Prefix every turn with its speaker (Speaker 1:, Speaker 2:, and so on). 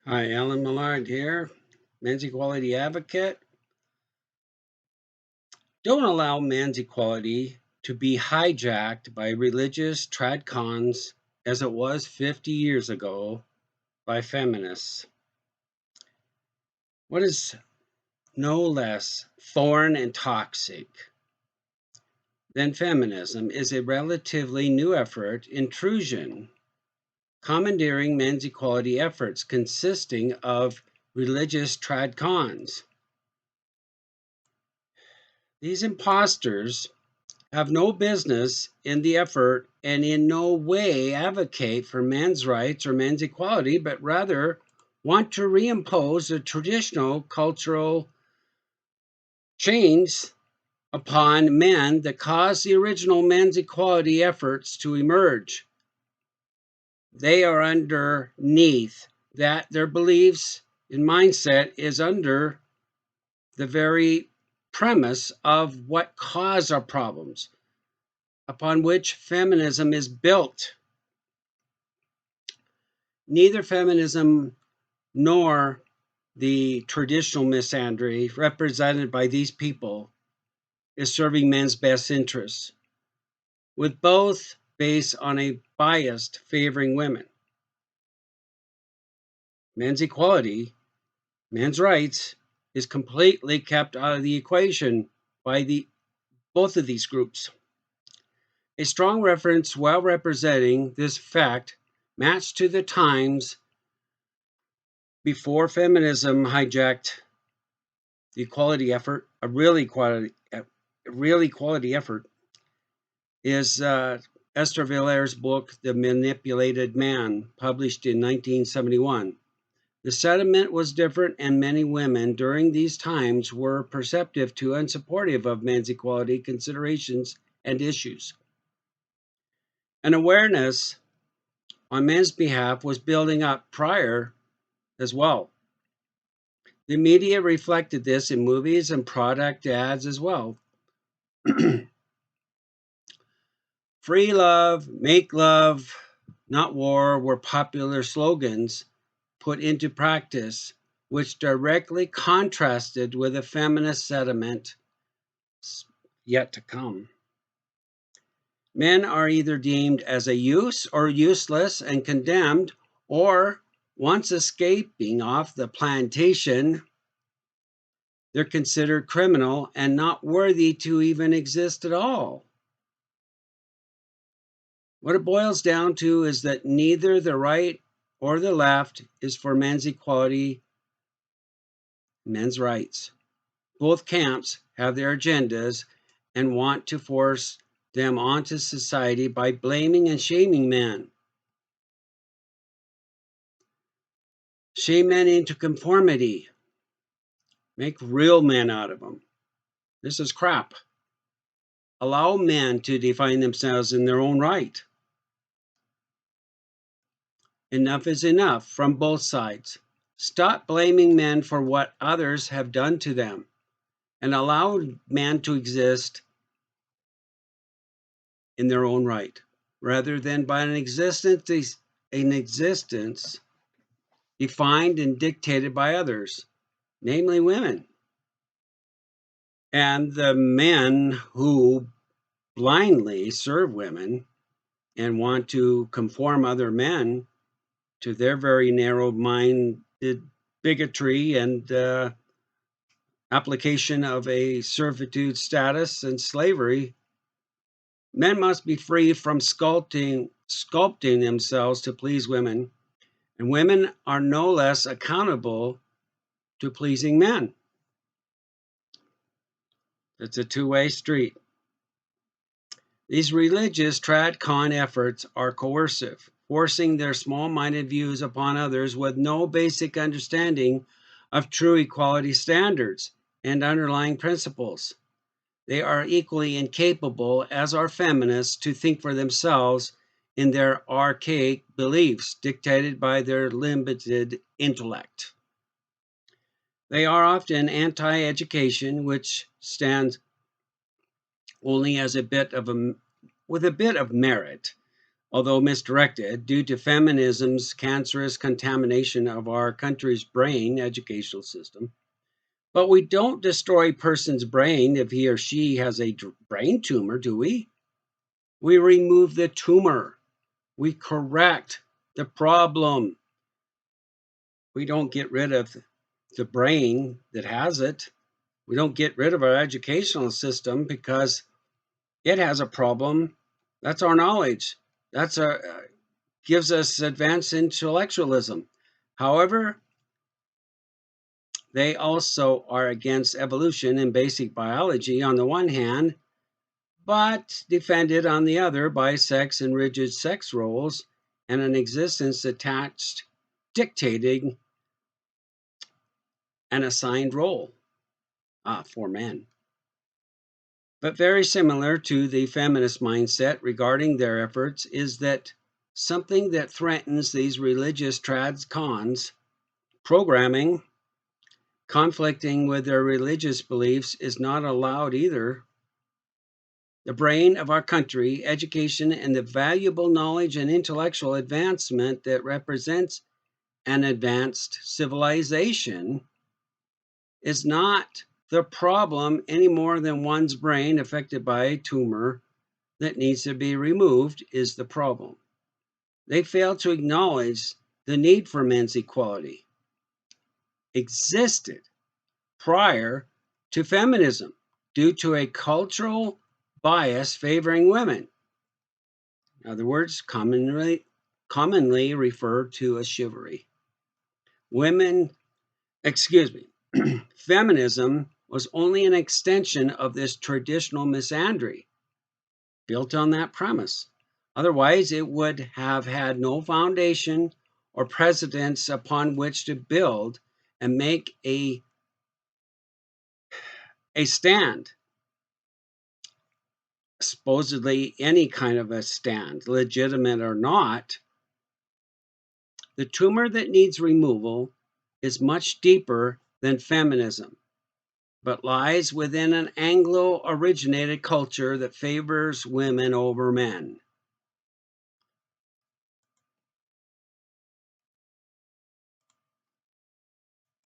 Speaker 1: Hi, Alan Millard here, men's equality advocate. Don't allow men's equality to be hijacked by religious tradcons as it was 50 years ago by feminists. What is no less foreign and toxic than feminism is a relatively new effort, intrusion, commandeering men's equality efforts consisting of religious tradcons. These imposters have no business in the effort and in no way advocate for men's rights or men's equality, but rather want to reimpose the traditional cultural chains upon men that caused the original men's equality efforts to emerge. They are underneath that, their beliefs and mindset is under the very premise of what caused our problems, upon which feminism is built. Neither feminism nor the traditional misandry represented by these people is serving men's best interests, with both based on a bias favoring women. Men's equality, men's rights, is completely kept out of the equation by both of these groups. A strong reference well representing this fact matched to the times before feminism hijacked the equality effort, a real equality effort, is Esther Vilar's book, The Manipulated Man, published in 1971. The sentiment was different, and many women during these times were perceptive to and supportive of men's equality considerations and issues. An awareness on men's behalf was building up prior as well. The media reflected this in movies and product ads as well. Free love, make love, not war were popular slogans put into practice, which directly contrasted with the feminist sentiment yet to come. Men are either deemed as a use or useless and condemned, or once escaping off the plantation, they're considered criminal and not worthy to even exist at all. What it boils down to is that neither the right or the left is for men's equality, men's rights. Both camps have their agendas and want to force them onto society by blaming and shaming men. Shame men into conformity. Make real men out of them. This is crap. Allow men to define themselves in their own right. Enough is enough from both sides. Stop blaming men for what others have done to them and allow men to exist in their own right, rather than by an existence defined and dictated by others, namely women. And the men who blindly serve women and want to conform other men to their very narrow-minded bigotry and application of a servitude status and slavery. Men must be free from sculpting themselves to please women, and women are no less accountable to pleasing men. It's a two-way street. These religious tradcon efforts are coercive, forcing their small-minded views upon others with no basic understanding of true equality standards and underlying principles. They are equally incapable, as are feminists, to think for themselves in their archaic beliefs dictated by their limited intellect. They are often anti-education, which stands only as with a bit of merit, although misdirected, due to feminism's cancerous contamination of our country's brain educational system. But we don't destroy a person's brain if he or she has a brain tumor, do we? We remove the tumor. We correct the problem. We don't get rid of the brain that has it. We don't get rid of our educational system because it has a problem. That's our knowledge. That's our gives us advanced intellectualism. However, they also are against evolution and basic biology on the one hand, but defended on the other by sex and rigid sex roles and an existence attached dictating an assigned role for men. But very similar to the feminist mindset regarding their efforts is that something that threatens these religious trads cons programming conflicting with their religious beliefs is not allowed either. The brain of our country, education, and the valuable knowledge and intellectual advancement that represents an advanced civilization is not the problem any more than one's brain affected by a tumor that needs to be removed is the problem. They fail to acknowledge the need for men's equality existed prior to feminism due to a cultural bias favoring women. In other words, commonly referred to as chivalry. Feminism was only an extension of this traditional misandry, built on that premise. Otherwise, it would have had no foundation or precedents upon which to build and make a stand. Supposedly any kind of a stand, legitimate or not. The tumor that needs removal is much deeper than feminism, but lies within an Anglo-originated culture that favors women over men.